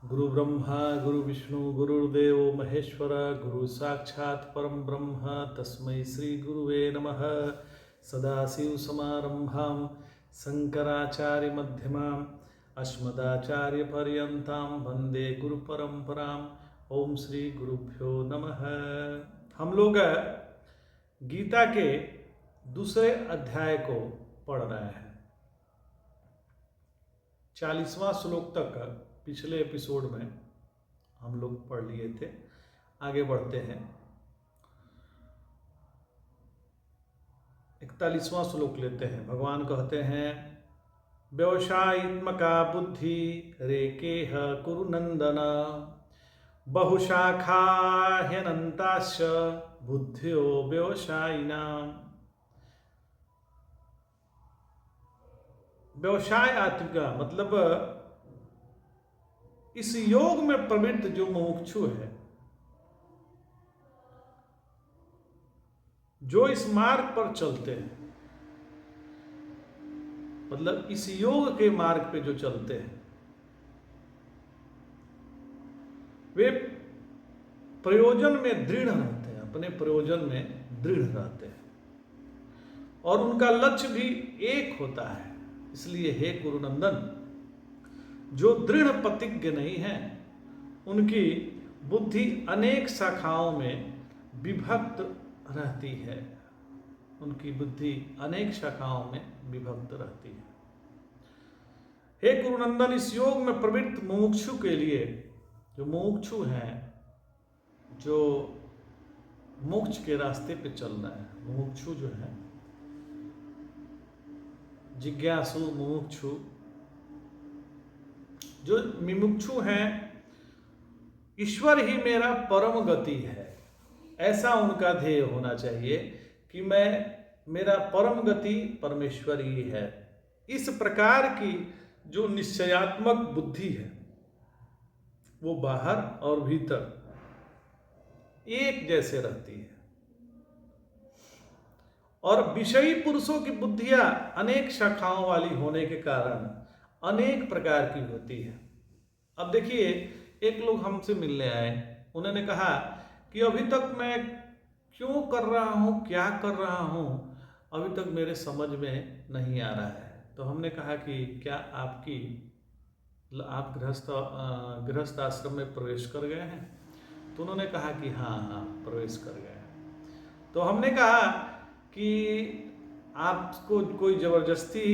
गुरु ब्रह्मा गुरु विष्णु गुरुर्देव महेश्वर गुरु साक्षात् परम ब्रह्म तस्मै श्री गुरुवे नमः। सदाशिवसमारंभां शंकराचार्य मध्यमाम् अस्मदाचार्य पर्यन्तां वंदे गुरु परंपराम्। ओम श्री गुरुभ्यो नमः। हम लोग गीता के दूसरे अध्याय को पढ़ रहे हैं। 40वां श्लोक तक पिछले एपिसोड में हम लोग पढ़ लिए थे। आगे बढ़ते हैं। 41वां श्लोक लेते हैं। भगवान कहते हैं, व्यवसायित्मका बुद्धि रेकेह कुरु नंदन बहुशाखा ह्यनंताश्च बुद्धियो व्यवसायिनाम्। व्यवसाय आत्मिका मतलब इस योग में प्रवृत्त जो मुमुक्षु है, जो इस मार्ग पर चलते हैं, मतलब इस योग के मार्ग पे जो चलते हैं, वे प्रयोजन में दृढ़ रहते हैं, अपने प्रयोजन में दृढ़ रहते हैं और उनका लक्ष्य भी एक होता है। इसलिए हे कुरुनंदन, जो दृढ़ प्रतिज्ञ नहीं है उनकी बुद्धि अनेक शाखाओं में विभक्त रहती है। उनकी बुद्धि अनेक शाखाओं में विभक्त रहती है। हे कुरुनंदन, इस योग में प्रवृत्त मुमुक्षु के लिए, जो मुमुक्षु हैं, जो मोक्ष के रास्ते पे चल रहा है, मुमुक्षु जो है, जिज्ञासु मुमुक्षु, जो मुमुक्षु हैं, ईश्वर ही मेरा परम गति है, ऐसा उनका ध्येय होना चाहिए कि मेरा परम गति परमेश्वर ही है। इस प्रकार की जो निश्चयात्मक बुद्धि है, वो बाहर और भीतर एक जैसे रहती है। और विषयी पुरुषों की बुद्धियां अनेक शाखाओं वाली होने के कारण अनेक प्रकार की होती है। अब देखिए, एक लोग हमसे मिलने आए, उन्होंने कहा कि अभी तक मैं क्यों कर रहा हूँ, क्या कर रहा हूँ, अभी तक मेरे समझ में नहीं आ रहा है। तो हमने कहा कि क्या आप गृहस्थ आश्रम में प्रवेश कर गए हैं? तो उन्होंने कहा कि हाँ प्रवेश कर गए। तो हमने कहा कि आपको कोई जबरदस्ती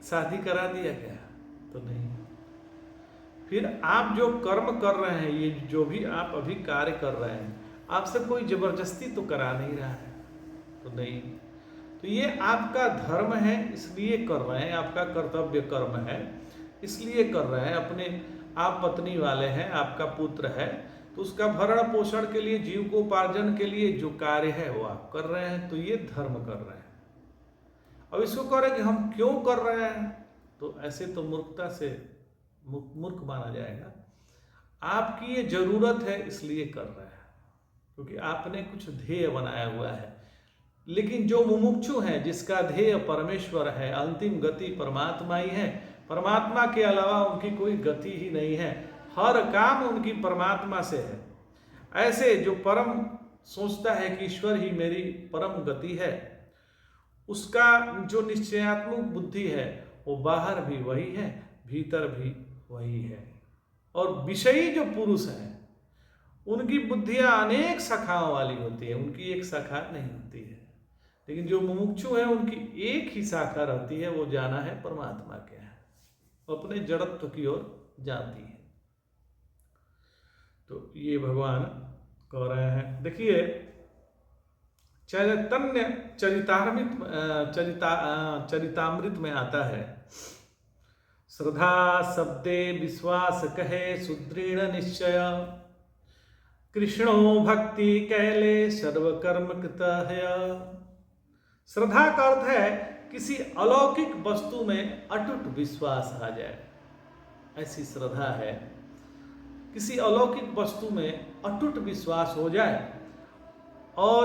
शादी करा दिया क्या? तो नहीं। फिर आप जो कर्म कर रहे हैं, ये जो भी आप अभी कार्य कर रहे हैं, आपसे कोई जबरदस्ती तो करा नहीं रहा है? तो नहीं। तो ये आपका धर्म है, इसलिए कर रहे हैं, आपका कर्तव्य कर्म है, इसलिए कर रहे हैं। अपने आप पत्नी वाले हैं, आपका पुत्र है, तो उसका भरण पोषण के लिए, जीव को उपार्जन के लिए जो कार्य है वो आप कर रहे हैं, तो ये धर्म कर रहे हैं। अब इसको कह रहे हैं कि हम क्यों कर रहे हैं, तो ऐसे तो मूर्खता से मूर्ख माना जाएगा। आपकी ये जरूरत है इसलिए कर रहे हैं, क्योंकि आपने कुछ ध्येय बनाया हुआ है। लेकिन जो मुमुक्षु हैं, जिसका ध्येय परमेश्वर है, अंतिम गति परमात्मा ही है, परमात्मा के अलावा उनकी कोई गति ही नहीं है, हर काम उनकी परमात्मा से है, ऐसे जो परम सोचता है कि ईश्वर ही मेरी परम गति है, उसका जो निश्चयात्मक बुद्धि है, वो बाहर भी वही है, भीतर भी वही है। और विषयी जो पुरुष हैं, उनकी बुद्धियां अनेक शाखाओं वाली होती है, उनकी एक शाखा नहीं होती है। लेकिन जो मुमुक्षु है, उनकी एक ही शाखा रहती है, वो जाना है परमात्मा के है, अपने जड़त्व की ओर जाती है। तो ये भगवान कह रहे हैं। देखिए, चैतन्य चरितामृत में आता है, श्रद्धा शब्दे विश्वास कहे सुदृढ़ निश्चय, कृष्णो भक्ति कैले सर्वकर्म कृत है। श्रद्धा का अर्थ है किसी अलौकिक वस्तु में अटूट विश्वास आ जाए, ऐसी श्रद्धा है। किसी अलौकिक वस्तु में अटूट विश्वास हो जाए, और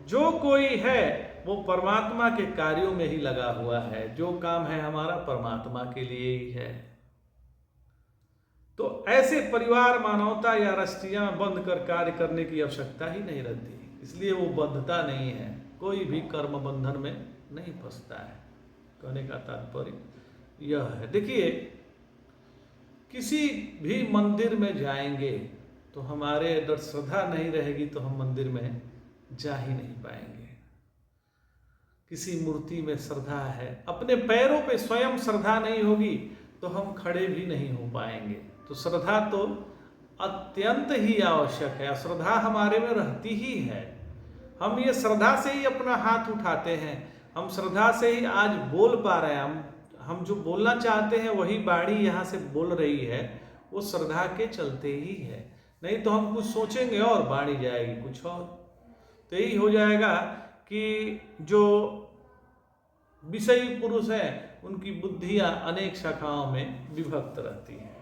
जो कोई है वो परमात्मा के कार्यों में ही लगा हुआ है। जो काम है हमारा परमात्मा के लिए ही है। तो ऐसे परिवार, मानवता या राष्ट्रीय बंध कर कार्य करने की आवश्यकता ही नहीं रहती, इसलिए वो बद्धता नहीं है, कोई भी कर्म बंधन में नहीं फंसता है। कहने का तात्पर्य यह है। देखिए, किसी भी मंदिर में जाएंगे तो हमारे अंदर श्रद्धा नहीं रहेगी तो हम मंदिर में जा ही नहीं पाएंगे। किसी मूर्ति में श्रद्धा है, अपने पैरों पे स्वयं श्रद्धा नहीं होगी तो हम खड़े भी नहीं हो पाएंगे। तो श्रद्धा तो अत्यंत ही आवश्यक है, श्रद्धा हमारे में रहती ही है। हम ये श्रद्धा से ही अपना हाथ उठाते हैं, हम श्रद्धा से ही आज बोल पा रहे हैं। हम जो बोलना चाहते हैं वही बाणी यहाँ से बोल रही है, वो श्रद्धा के चलते ही है। नहीं तो हम कुछ सोचेंगे और बाणी जाएगी कुछ और। तो यही हो जाएगा कि जो विषयी पुरुष हैं उनकी बुद्धियां अनेक शाखाओं में विभक्त रहती हैं।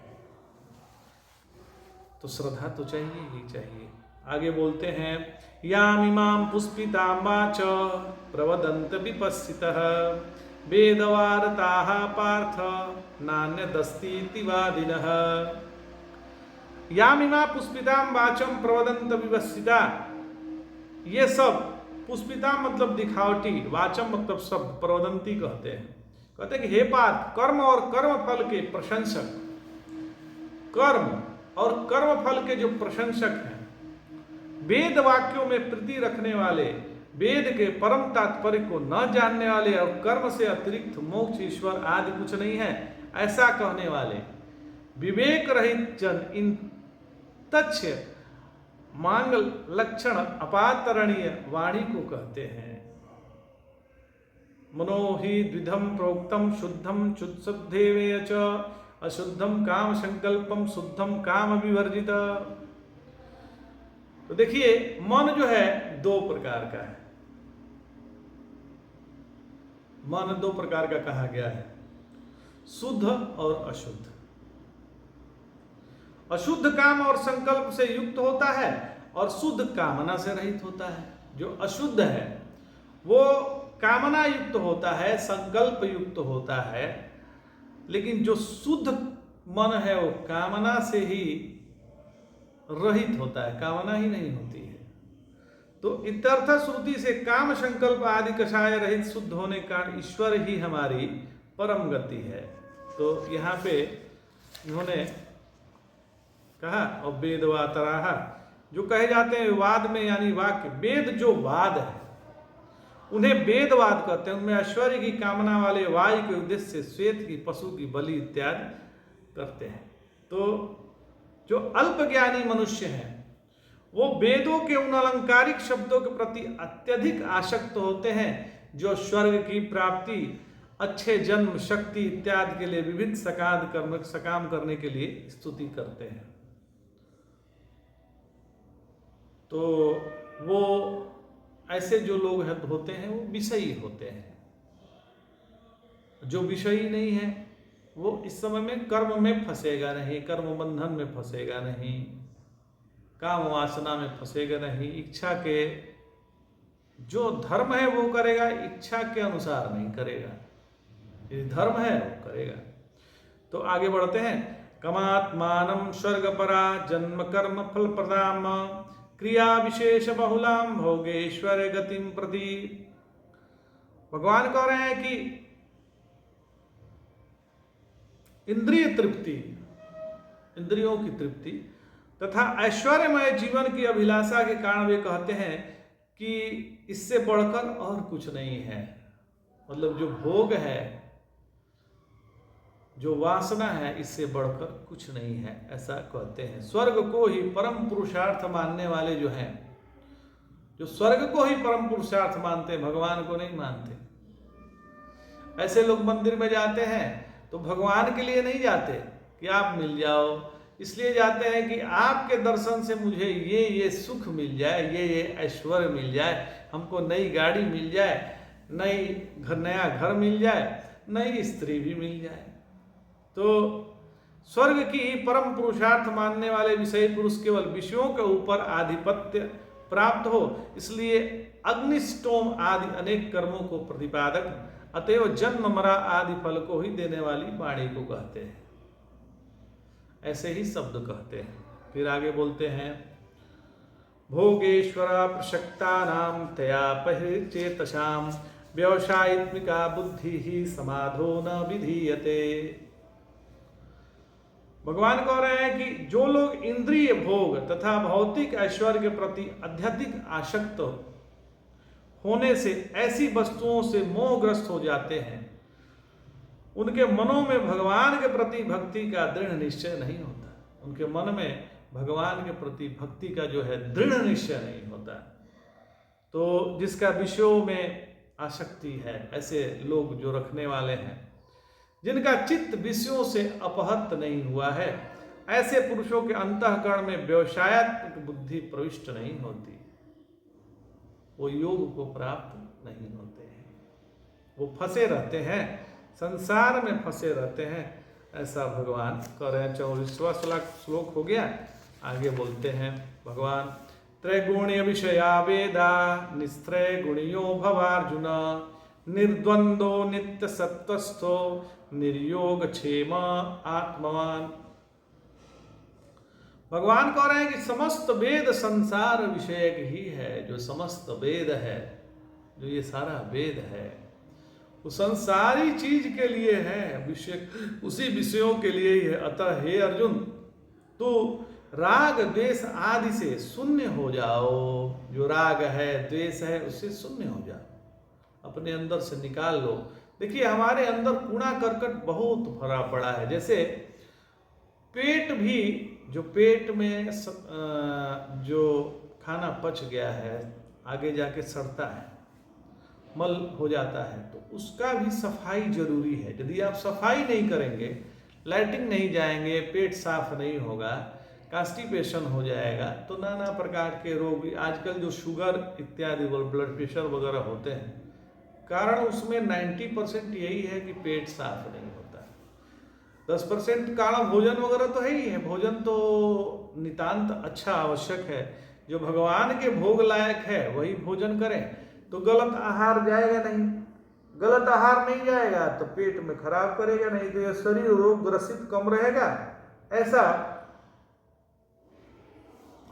तो श्रद्धा तो चाहिए ही चाहिए। आगे बोलते हैं, यामिमां पुष्पितां वाच प्रवदन्त विपस्सितः वेदवारताः पार्थ नान्यदस्तीति वादिनः। यामिमा पुष्पितां वाचम प्रवदन्त विपस्सिता, ये सब पुष्पिता मतलब दिखावटी, वाचम मतलब शब्द, प्रवदंती कहते हैं। कहते हैं कि हे पार्थ, कर्म और कर्म फल के प्रशंसक, कर्म और कर्म फल के जो प्रशंसक हैं, वेद वाक्यों में प्रीति रखने वाले, वेद के परम तात्पर्य को न जानने वाले और कर्म से अतिरिक्त मोक्ष, ईश्वर आदि कुछ नहीं है ऐसा कहने वाले विवेक रहित जन इन तच्छ मांग लक्षण अपातरणीय वाणी को कहते हैं। मनोहि द्विधम प्रोक्तम शुद्धम चुत्सुद्धेवेय च अशुद्धम काम संकल्पम शुद्धम काम विवर्जित। तो देखिए, मन जो है दो प्रकार का है। मन दो प्रकार का कहा गया है, शुद्ध और अशुद्ध। अशुद्ध काम और संकल्प से युक्त होता है और शुद्ध कामना से रहित होता है। जो अशुद्ध है वो कामना युक्त होता है, संकल्प युक्त होता है, लेकिन जो शुद्ध मन है वो कामना से ही रहित होता है, कामना ही नहीं होती है। तो इत्यर्थ श्रुति से काम संकल्प आदि कषाय रहित शुद्ध होने का ईश्वर ही हमारी परम गति है। तो यहाँ पे इन्होंने कहा, और वेदवातराह जो कहे जाते हैं वाद में, यानी वाक्य, वेद जो वाद है उन्हें वेदवाद कहते हैं। उनमें ऐश्वर्य की कामना वाले वायु के उद्देश्य से श्वेत की, पशु की बलि इत्यादि करते हैं। तो जो अल्पज्ञानी मनुष्य हैं वो वेदों के उन अलंकारिक शब्दों के प्रति अत्यधिक आसक्त होते हैं जो स्वर्ग की प्राप्ति, अच्छे जन्म, शक्ति इत्यादि के लिए विविध सकाम करने के लिए स्तुति करते हैं। तो वो ऐसे जो लोग होते हैं वो विषयी होते हैं। जो विषयी नहीं है वो इस समय में कर्म में फंसेगा नहीं, कर्म बंधन में फंसेगा नहीं, काम वासना में फंसेगा नहीं, इच्छा के जो धर्म है वो करेगा, इच्छा के अनुसार नहीं करेगा। यदि धर्म है वो करेगा। तो आगे बढ़ते हैं, कमात्मानं स्वर्गपरा जन्म कर्म फल प्रदाम क्रिया विशेष बहुलाम भोगेश्वर गतिम प्रति। भगवान कह रहे हैं कि इंद्रिय तृप्ति, इंद्रियों की तृप्ति तथा ऐश्वर्यमय जीवन की अभिलाषा के कारण वे कहते हैं कि इससे बढ़कर और कुछ नहीं है। मतलब जो भोग है, जो वासना है, इससे बढ़कर कुछ नहीं है, ऐसा कहते हैं। स्वर्ग को ही परम पुरुषार्थ मानने वाले जो हैं, जो स्वर्ग को ही परम पुरुषार्थ मानते हैं, भगवान को नहीं मानते। ऐसे लोग मंदिर में जाते हैं तो भगवान के लिए नहीं जाते कि आप मिल जाओ, इसलिए जाते हैं कि आपके दर्शन से मुझे ये सुख मिल जाए, ये ऐश्वर्य मिल जाए, हमको नई गाड़ी मिल जाए, नया घर मिल जाए, नई स्त्री भी मिल जाए। तो स्वर्ग की परम पुरुषार्थ मानने वाले विषयी पुरुष केवल विषयों के ऊपर आधिपत्य प्राप्त हो, इसलिए अग्निष्टोम आदि अनेक कर्मों को प्रतिपादक, अतएव जन्म मरा आदि फल को ही देने वाली वाणी को कहते हैं। ऐसे ही शब्द कहते हैं। फिर आगे बोलते हैं, भोगेश्वरा प्रशक्तानां तया परिचेतसां व्यवसायित्मिका बुद्धि ही समाधो न विधीयते। भगवान कह रहे हैं कि जो लोग इंद्रिय भोग तथा भौतिक ऐश्वर्य के प्रति अत्यधिक आसक्त होने से ऐसी वस्तुओं से मोहग्रस्त हो जाते हैं, उनके मनों में भगवान के प्रति भक्ति का दृढ़ निश्चय नहीं होता। उनके मन में भगवान के प्रति भक्ति का जो है दृढ़ निश्चय नहीं होता। तो जिसका विषयों में आसक्ति है, ऐसे लोग जो रखने वाले हैं, जिनका चित्त विषयों से अपहत नहीं हुआ है, ऐसे पुरुषों के अंतःकरण में व्यवसायत्मक बुद्धि प्रविष्ट नहीं होती। वो योग को प्राप्त नहीं होते हैं, वो फंसे रहते हैं, संसार में फंसे रहते हैं। ऐसा भगवान कह रहे हैं। 44वां श्लोक हो गया। आगे बोलते हैं भगवान, त्रैगुण्य विषया वेदा निस्त्रय गुणियो भवार्जुन निर्द्वंदो नित्य सत्वस्थो निर्योग क्षेम आत्मवान। भगवान कह रहे हैं कि समस्त वेद संसार विषयक ही है। जो समस्त वेद है, जो ये सारा वेद है, वो संसारी चीज के लिए है, विषय उसी विषयों के लिए ही है। अतः हे अर्जुन, तो राग द्वेष आदि से शून्य हो जाओ। जो राग है, द्वेष है, उससे शून्य हो जाओ, अपने अंदर से निकाल लो। देखिए, हमारे अंदर कूड़ा करकट बहुत भरा पड़ा है। जैसे पेट भी, जो पेट में जो खाना पच गया है, आगे जाके सड़ता है, मल हो जाता है, तो उसका भी सफाई जरूरी है। यदि आप सफाई नहीं करेंगे, लैट्रिन नहीं जाएंगे, पेट साफ नहीं होगा, कॉन्स्टिपेशन हो जाएगा, तो नाना प्रकार के रोग, आजकल जो शुगर इत्यादि ब्लड प्रेशर वगैरह होते हैं, कारण उसमें 90% यही है कि पेट साफ नहीं होता। 10% कारण भोजन वगैरह तो है ही है। भोजन तो नितांत अच्छा आवश्यक है। जो भगवान के भोग लायक है वही भोजन करें, तो गलत आहार जाएगा नहीं। गलत आहार नहीं जाएगा तो पेट में खराब करेगा नहीं, तो यह शरीर रोग ग्रसित कम रहेगा। ऐसा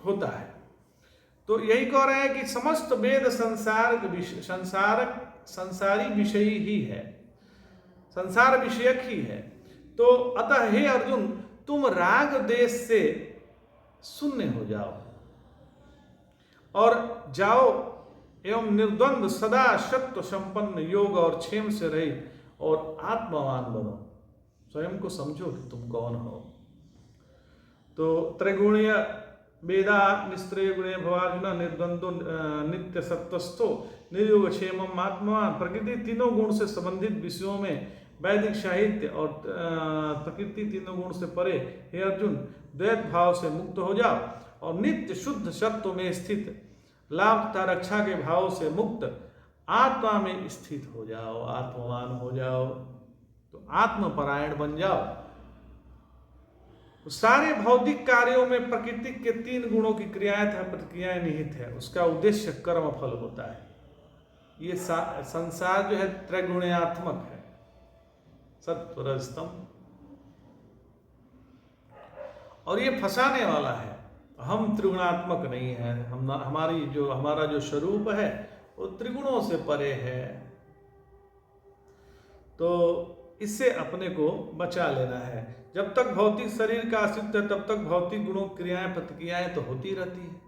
होता है। तो यही कह रहे हैं कि समस्त वेद संसारी विषय ही है, संसार विषयक ही है। तो अतः हे अर्जुन, तुम राग देश से शून्य हो जाओ और जाओ एवं निर्द्वंद सदा सत्व संपन्न योग और क्षेम से रहित और आत्मवान बनो। स्वयं को समझो कि तुम कौन हो। तो त्रिगुणीय वेदा निस्त्रय गुणे भवार्जुन निर्द्वंदो नित्य सत्वस्थो निर्योग क्षेमम आत्मवान। प्रकृति तीनों गुण से संबंधित विषयों में वैदिक साहित्य और प्रकृति तीनों गुण से परे हे अर्जुन, द्वैत भाव से मुक्त हो जाओ और नित्य शुद्ध सत्व में स्थित लाभ तथा रक्षा के भाव से मुक्त आत्मा में स्थित हो जाओ, आत्मवान हो जाओ। तो आत्मपरायण बन जाओ। सारे भौतिक कार्यों में प्रकृति के 3 गुणों की क्रियाएं तथा प्रतिक्रियाएं निहित है। उसका उद्देश्य कर्म फल होता है। ये संसार जो है त्रैगुण्यात्मक है, सत्व रज तम, और ये फंसाने वाला है। हम त्रिगुणात्मक नहीं है। हमारा जो स्वरूप है वो त्रिगुणों से परे है। तो इससे अपने को बचा लेना है। जब तक भौतिक शरीर का अस्तित्व है, तब तक भौतिक गुणों क्रियाएं प्रतिक्रियाएं तो होती रहती है।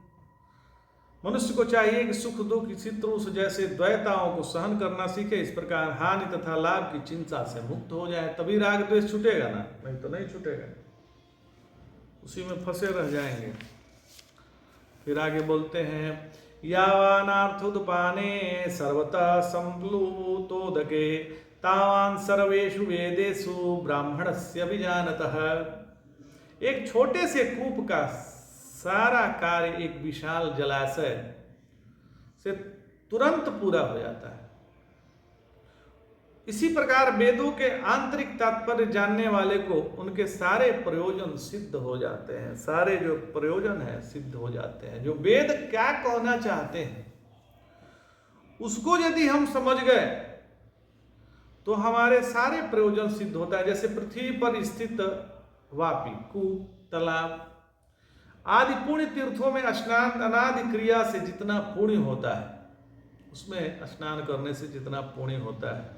मनुष्य को चाहिए कि सुख दुख इसी तरह जैसे द्वैताओं को सहन करना सीखे, इस प्रकार हानि तथा लाभ की चिंता से मुक्त हो जाए। तभी राग द्वेष छूटेगा ना, नहीं तो नहीं छूटेगा, उसी में फंसे रह जाएंगे। फिर आगे बोलते हैं, यावानार्थोदपाने सर्वतः संप्लुतोदके तावान सर्वेषु वेदेषु ब्राह्मणस्य विजानतः। एक छोटे से कूप का सारा कार्य एक विशाल जलाशय से तुरंत पूरा हो जाता है। इसी प्रकार वेदों के आंतरिक तात्पर्य जानने वाले को उनके सारे प्रयोजन सिद्ध हो जाते हैं। सारे जो प्रयोजन है सिद्ध हो जाते हैं। जो वेद क्या कहना चाहते हैं उसको यदि हम समझ गए तो हमारे सारे प्रयोजन सिद्ध होता है। जैसे पृथ्वी पर स्थित वापी, कूप, तालाब आदि पुण्य तीर्थों में स्नान अनादि क्रिया से जितना पुण्य होता है, उसमें स्नान करने से जितना पुण्य होता है,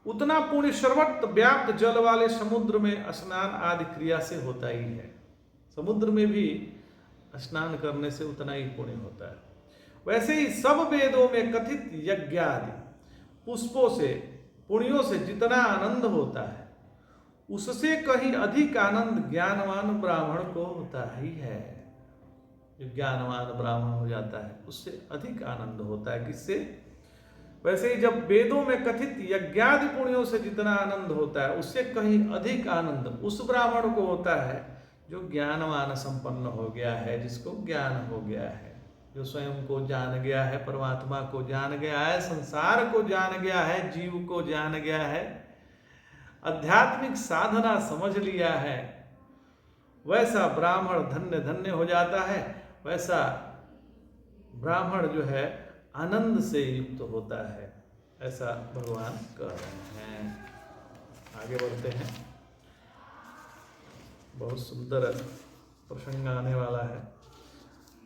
उतना पुण्य सर्वत्र व्याप्त जल वाले समुद्र में स्नान आदि क्रिया से होता ही है। समुद्र में भी स्नान करने से उतना ही पुण्य होता है। वैसे ही सब वेदों में कथित यज्ञ आदि पुष्पों से, पुण्यों से जितना आनंद होता है, उससे कहीं अधिक आनंद ज्ञानवान ब्राह्मण को होता ही है। जो ज्ञानवान ब्राह्मण हो जाता है उससे अधिक आनंद होता है। किससे? वैसे ही जब वेदों में कथित यज्ञादि पुण्यों से जितना आनंद होता है, उससे कहीं अधिक आनंद उस ब्राह्मण को होता है जो ज्ञानवान संपन्न हो गया है, जिसको ज्ञान हो गया है, जो स्वयं को जान गया है, परमात्मा को जान गया है, संसार को जान गया है, जीव को जान गया है, आध्यात्मिक साधना समझ लिया है। वैसा ब्राह्मण धन्य धन्य हो जाता है। वैसा ब्राह्मण जो है आनंद से युक्त होता है, ऐसा भगवान कह रहे हैं। आगे बढ़ते हैं, बहुत सुंदर प्रसंग आने वाला है।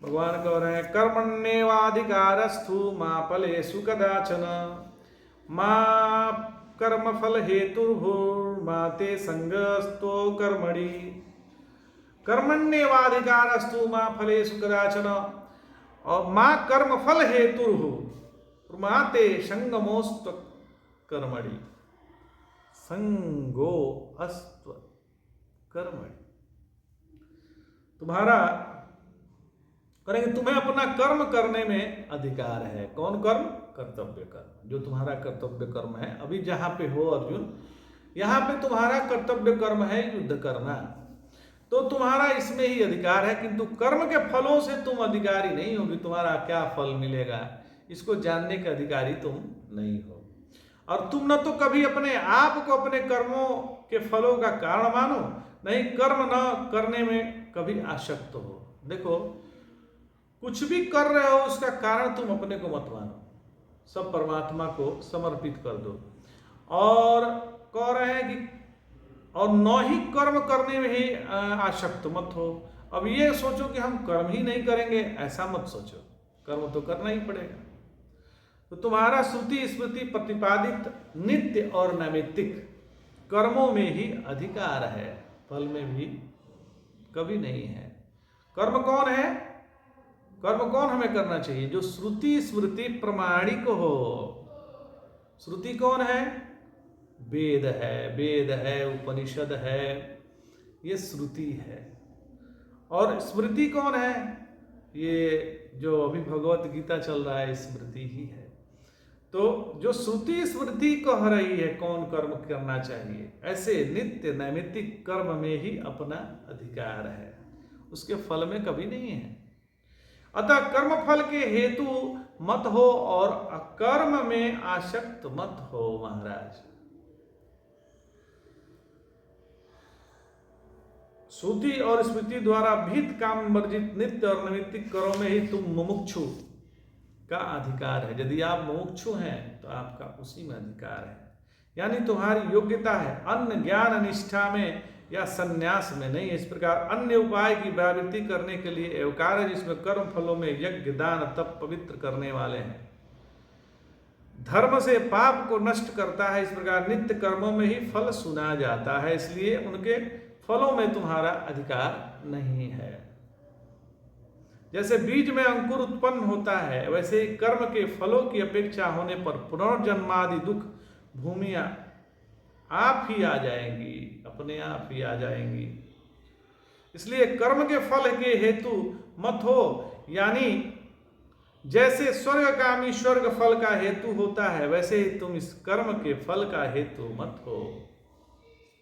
भगवान कह रहे हैं, कर्मण्येवाधिकारस्तु मा फलेषु कदाचन मा कर्म फल हेतुर्भुर्मा ते संगस्तो कर्मणि। कर्मण्येवाधिकारस्तु मा फलेषु कदाचन और माँ कर्म फल हेतु माते संगमोस्त कर्मणि। संगो अस्त्व कर्मणि, तुम्हारा करेंगे, तुम्हें अपना कर्म करने में अधिकार है। कौन कर्म? कर्तव्य कर्म, जो तुम्हारा कर्तव्य कर्म है। अभी जहां पे हो अर्जुन, यहां पे तुम्हारा कर्तव्य कर्म है युद्ध करना, तो तुम्हारा इसमें ही अधिकार है। किंतु कर्म के फलों से तुम अधिकारी नहीं होगी। तुम्हारा क्या फल मिलेगा इसको जानने के अधिकारी तुम नहीं हो। और तुम न तो कभी अपने आप को अपने कर्मों के फलों का कारण मानो, नहीं कर्म न करने में कभी आसक्त हो। देखो, कुछ भी कर रहे हो उसका कारण तुम अपने को मत मानो, सब परमात्मा को समर्पित कर दो। और कह रहे हैं कि और न ही कर्म करने में ही आसक्त मत हो। अब ये सोचो कि हम कर्म ही नहीं करेंगे, ऐसा मत सोचो, कर्म तो करना ही पड़ेगा। तो तुम्हारा श्रुति स्मृति प्रतिपादित नित्य और नैमित्तिक कर्मों में ही अधिकार है, फल में भी कभी नहीं है। कर्म कौन है? कर्म कौन हमें करना चाहिए? जो श्रुति स्मृति प्रमाणिक हो। श्रुति कौन है? वेद है, वेद है, उपनिषद है, ये श्रुति है। और स्मृति कौन है? ये जो अभी भगवत गीता चल रहा है, स्मृति ही है। तो जो श्रुति स्मृति कह रही है कौन कर्म करना चाहिए, ऐसे नित्य नैमित्तिक कर्म में ही अपना अधिकार है, उसके फल में कभी नहीं है। अतः कर्म फल के हेतु मत हो और अकर्म में आसक्त मत हो। महाराज, श्रुति और स्मृति द्वारा भीत काम वर्जित नित्य और नैमित्तिक कर्मों में ही तुम मुमुक्षु का अधिकार है। यदि आप मुमुक्षु हैं तो आपका उसी में अधिकार है, यानी तुम्हारी योग्यता है अन्य ज्ञान निष्ठा में या संन्यास में नहीं। इस प्रकार अन्य उपाय की व्यावृत्ति करने के लिए एवकार है, जिसमें कर्म फलों में यज्ञ दान तप पवित्र करने वाले हैं, धर्म से पाप को नष्ट करता है। इस प्रकार नित्य कर्मों में ही फल सुना जाता है, इसलिए उनके फलों में तुम्हारा अधिकार नहीं है। जैसे बीज में अंकुर उत्पन्न होता है, वैसे ही कर्म के फलों की अपेक्षा होने पर पुनर्जन्मादि दुख भूमियां आप ही आ जाएंगी, अपने आप ही आ जाएंगी। इसलिए कर्म के फल के हेतु मत हो, यानी जैसे स्वर्गकामी स्वर्ग फल का हेतु होता है, वैसे ही तुम इस कर्म के फल का हेतु मत हो।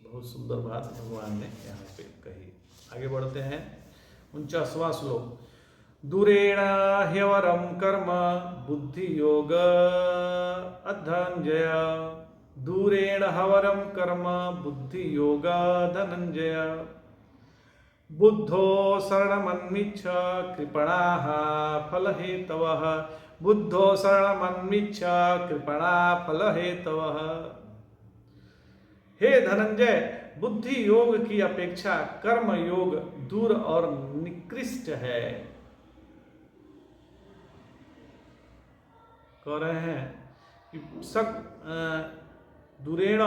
बहुत सुंदर बात भगवान ने यहाँ पे कही। आगे बढ़ते हैं, 49वां श्लोक। दूरेण ह्यवरम कर्म बुद्धि योग धनंजय। दूरेण हवरम कर्म बुद्धि योग धनंजय। बुद्धो शरणमन्विच्छ कृपणाः फलहेतवः। बुद्धो शरणमन्विच्छ कृपणा फलहेतवः। हे धनंजय, बुद्धि योग की अपेक्षा कर्म योग दूर और निकृष्ट है। कह रहे हैं कि सक दूरेण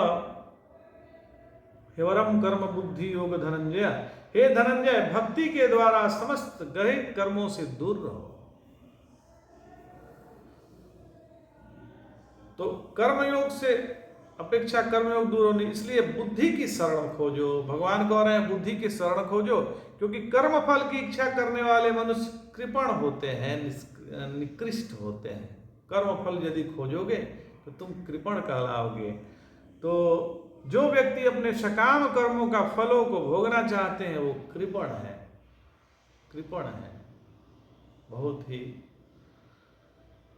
हेवरम कर्म बुद्धि योग धनंजय, हे धनंजय, भक्ति के द्वारा समस्त गृहित कर्मों से दूर रहो। तो कर्मयोग से अपेक्षा कर्मयोग दूर होनी, इसलिए बुद्धि की शरण खोजो। भगवान कह रहे हैं बुद्धि की शरण खोजो, क्योंकि कर्म फल की इच्छा करने वाले मनुष्य कृपण होते हैं, निकृष्ट होते हैं। कर्म फल यदि खोजोगे तो तुम कृपण कहलाओगे। तो जो व्यक्ति अपने सकाम कर्मों का फलों को भोगना चाहते हैं वो कृपण है, कृपण है बहुत ही।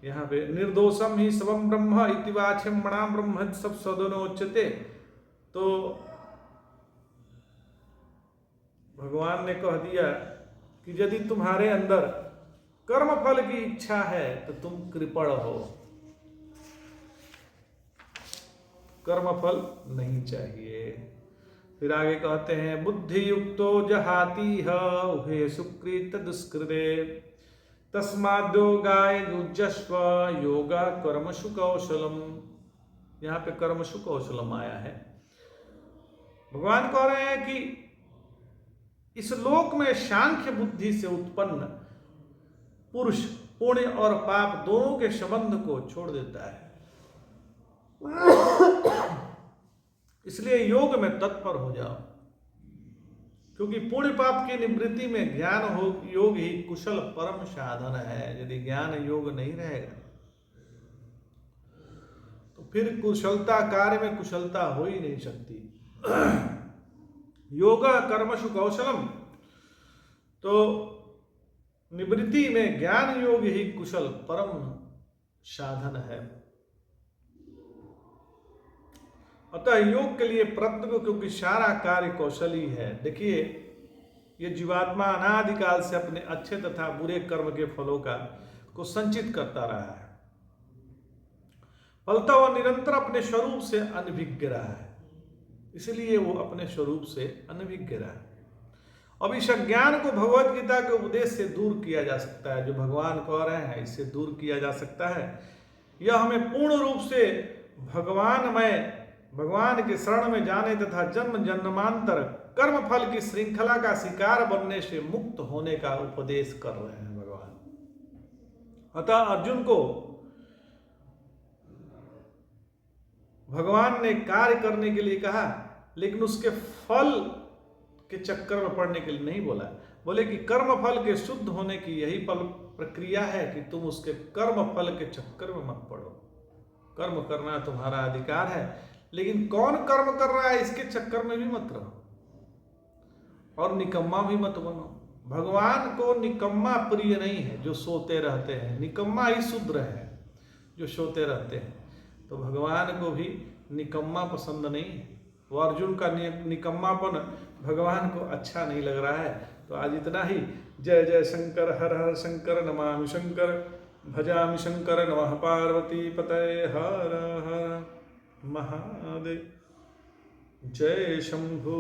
यहाँ पे निर्दोषम ही सबम ब्रह्म इति वाच्यम मणाम ब्रह्म सब सदनोच्यते। तो भगवान ने कह दिया कि यदि तुम्हारे अंदर कर्म फल की इच्छा है तो तुम कृपण हो, कर्म फल नहीं चाहिए। फिर आगे कहते हैं बुद्धि युक्तो जहाति उभे सुकृत दुष्कृते तस्माद्योगाय युज्यस्व योगा कर्मसु कौशलम। यहाँ पे कर्मसु कौशलम आया है। भगवान कह रहे हैं कि इस लोक में सांख्य बुद्धि से उत्पन्न पुरुष पुण्य और पाप दोनों के संबंध को छोड़ देता है, इसलिए योग में तत्पर हो जाओ, क्योंकि पुण्य पाप की निवृत्ति में ज्ञान हो योग ही कुशल परम साधन है। यदि ज्ञान योग नहीं रहेगा तो फिर कुशलता, कार्य में कुशलता हो ही नहीं सकती। योगा कर्मसु कौशलम, तो निवृत्ति में ज्ञान योग ही कुशल परम साधन है। अतः योग के लिए प्रयत्न, क्योंकि सारा कार्य कौशल ही है। देखिए ये जीवात्मा अनादिकाल से अपने अच्छे तथा बुरे कर्म के फलों को संचित करता रहा है, फलता वह निरंतर अपने स्वरूप से अनभिज्ञ रहा है, इसलिए वो अपने स्वरूप से अनभिज्ञ रहा है। अब इस अज्ञान को भगवत गीता के उपदेश से दूर किया जा सकता है, जो भगवान कह रहे हैं इससे दूर किया जा सकता है। यह हमें पूर्ण रूप से भगवान के शरण में जाने तथा जन्म जन्मांतर कर्म फल की श्रृंखला का शिकार बनने से मुक्त होने का उपदेश कर रहे हैं भगवान। अतः अर्जुन को भगवान ने कार्य करने के लिए कहा, लेकिन उसके फल के चक्कर में पड़ने के लिए नहीं बोला। बोले कि कर्म फल के शुद्ध होने की यही प्रक्रिया है कि तुम उसके कर्म फल के चक्कर में मत पड़ो। कर्म करना तुम्हारा अधिकार है, लेकिन कौन कर्म कर रहा है इसके चक्कर में भी मत रहो, और निकम्मा भी मत बनो। भगवान को निकम्मा प्रिय नहीं है जो सोते रहते हैं, निकम्मा ही शूद्र है जो सोते रहते हैं। तो भगवान को भी निकम्मा पसंद नहीं है। वो अर्जुन का निकम्मापन भगवान को अच्छा नहीं लग रहा है। तो आज इतना ही। जय जय शंकर, हर हर शंकर, नमामि शंकर, भजामि शंकर, नमः पार्वती पतये, हर हर महादेव। जय शंभु।